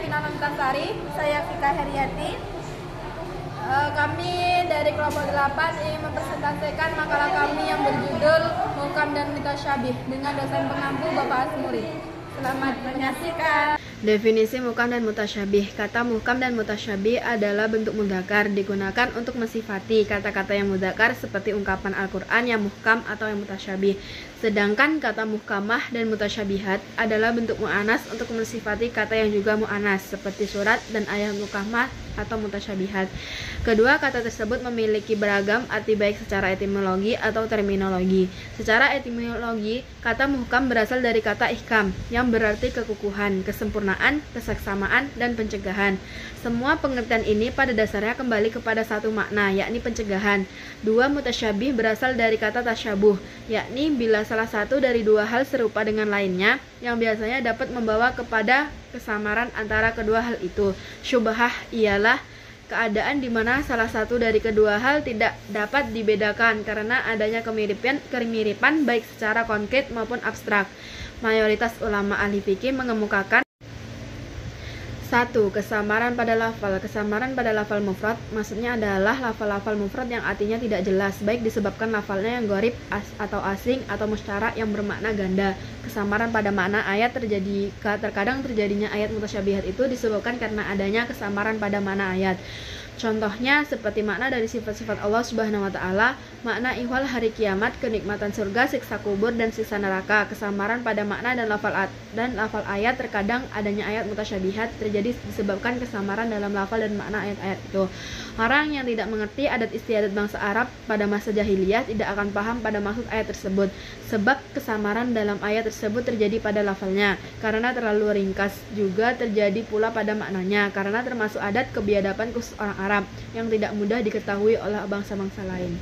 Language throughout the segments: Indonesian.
Vina Lamtasari, saya Fika Heriati. Kami dari kelompok 8 ingin mempresentasikan makalah kami yang berjudul Muhkam dan Mutasyabih dengan dosen pengampu Bapak Asmuri. Selamat menyaksikan. Definisi muhkam dan mutasyabih. Kata muhkam dan mutasyabih adalah bentuk mudzakkar, digunakan untuk mensifati kata-kata yang mudzakkar seperti ungkapan Al-Quran yang muhkam atau yang mutasyabih. Sedangkan kata muhkamah dan mutasyabihat adalah bentuk mu'anas untuk mensifati kata yang juga mu'anas seperti surat dan ayat muhkamah atau mutasyabihat. Kedua kata tersebut memiliki beragam arti baik secara etimologi atau terminologi. Secara etimologi, kata muhkam berasal dari kata ihkam yang berarti kekukuhan, kesempurnaan, kesaksamaan, dan pencegahan. Semua pengertian ini pada dasarnya kembali kepada satu makna, yakni pencegahan. Dua mutasyabih berasal dari kata tasyabuh, yakni bila salah satu dari dua hal serupa dengan lainnya yang biasanya dapat membawa kepada kesamaran antara kedua hal itu. Syubhah ialah keadaan di mana salah satu dari kedua hal tidak dapat dibedakan karena adanya kemiripan baik secara konkret maupun abstrak. Mayoritas ulama ahli fikih mengemukakan 1. Kesamaran pada lafal. Kesamaran pada lafal mufrad maksudnya adalah lafal-lafal mufrad yang artinya tidak jelas, baik disebabkan lafalnya yang gharib atau asing atau musyarak yang bermakna ganda. Kesamaran pada makna ayat terkadang terjadinya ayat mutasyabihat itu disebabkan karena adanya kesamaran pada makna ayat. Contohnya seperti makna dari sifat-sifat Allah Subhanahu wa taala, makna ihwal hari kiamat, kenikmatan surga, siksa kubur dan siksa neraka. Kesamaran pada makna dan lafal ayat terkadang adanya ayat mutasyabihat terjadi disebabkan kesamaran dalam lafal dan makna ayat-ayat itu. Orang yang tidak mengerti adat istiadat bangsa Arab pada masa jahiliyah tidak akan paham pada maksud ayat tersebut, sebab kesamaran dalam ayat tersebut terjadi pada lafalnya karena terlalu ringkas, juga terjadi pula pada maknanya karena termasuk adat kebiadaban khusus orang Arab yang tidak mudah diketahui oleh bangsa-bangsa lain.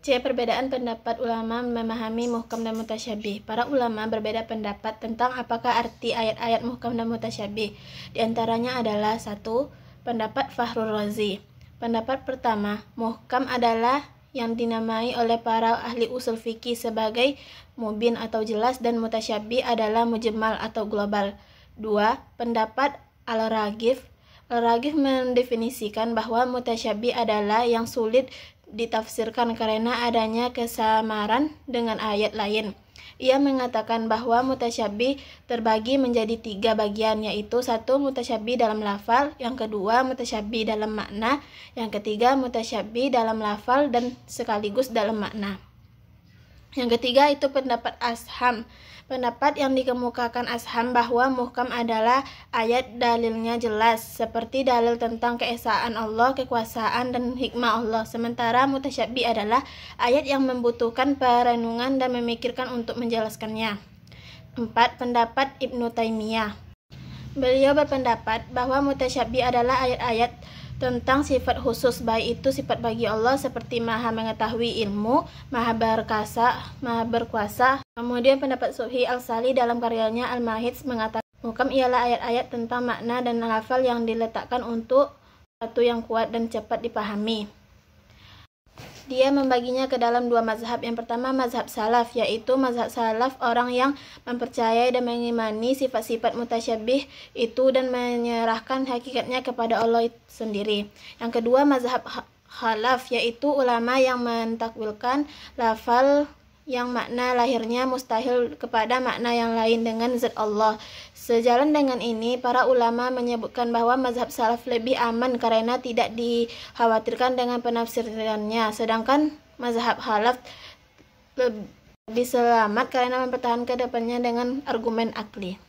C. Perbedaan pendapat ulama memahami muhkam dan mutasyabih. Para ulama berbeda pendapat tentang apakah arti ayat-ayat muhkam dan mutasyabih. Di antaranya adalah 1. Pendapat Fakhrur Razi. Pendapat pertama, muhkam adalah yang dinamai oleh para ahli usul fikih sebagai mubin atau jelas dan mutasyabih adalah mujmal atau global. 2. Pendapat Al-Raghib. Al-Raghib mendefinisikan bahwa mutasyabih adalah yang sulit ditafsirkan karena adanya kesamaran dengan ayat lain. Ia mengatakan bahwa mutasyabih terbagi menjadi 3 bagian, yaitu 1. Mutasyabih dalam lafal, yang kedua mutasyabih dalam makna, yang ketiga mutasyabih dalam lafal dan sekaligus dalam makna. Yang ketiga itu pendapat Asham. Pendapat yang dikemukakan Asham bahwa muhkam adalah ayat dalilnya jelas, seperti dalil tentang keesaan Allah, kekuasaan, dan hikmah Allah. Sementara mutasyabih adalah ayat yang membutuhkan perenungan dan memikirkan untuk menjelaskannya. 4. Pendapat Ibnu Taimiyah. Beliau berpendapat bahwa mutasyabih adalah ayat-ayat tentang sifat khusus, baik itu sifat bagi Allah seperti maha mengetahui ilmu, maha berkuasa. Kemudian pendapat Subhi Al-Sali dalam karyanya Al-Mahid mengatakan muhkam ialah ayat-ayat tentang makna dan lafal yang diletakkan untuk sesuatu yang kuat dan cepat dipahami. Dia membaginya ke dalam 2 mazhab. Yang pertama mazhab salaf, yaitu mazhab salaf orang yang mempercayai dan mengimani sifat-sifat mutasyabih itu dan menyerahkan hakikatnya kepada Allah sendiri. Yang kedua mazhab khalaf, yaitu ulama yang mentakwilkan lafal yang makna lahirnya mustahil kepada makna yang lain dengan zat Allah. Sejalan dengan ini, para ulama menyebutkan bahwa mazhab salaf lebih aman karena tidak dikhawatirkan dengan penafsirannya, sedangkan mazhab khalaf lebih selamat karena mempertahankan depannya dengan argumen akli.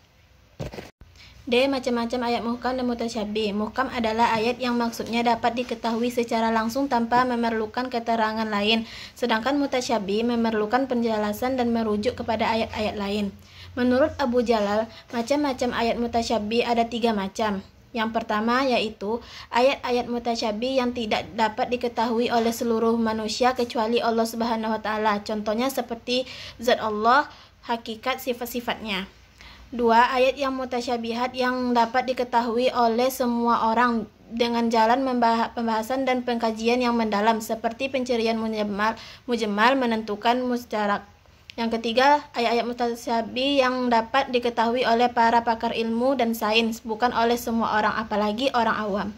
D. Macam-macam ayat muhkam dan mutasyabih. Muhkam adalah ayat yang maksudnya dapat diketahui secara langsung tanpa memerlukan keterangan lain, sedangkan mutasyabih memerlukan penjelasan dan merujuk kepada ayat-ayat lain. Menurut Abu Jalal, macam-macam ayat mutasyabih ada 3 macam. Yang pertama yaitu ayat-ayat mutasyabih yang tidak dapat diketahui oleh seluruh manusia kecuali Allah Subhanahu wa taala. Contohnya seperti zat Allah, hakikat sifat-sifatnya. 2. Ayat yang mutasyabihat yang dapat diketahui oleh semua orang dengan jalan pembahasan dan pengkajian yang mendalam, seperti pencirian mujmal menentukan musyarak. Yang ketiga, ayat-ayat mutasyabih yang dapat diketahui oleh para pakar ilmu dan sains, bukan oleh semua orang, apalagi orang awam.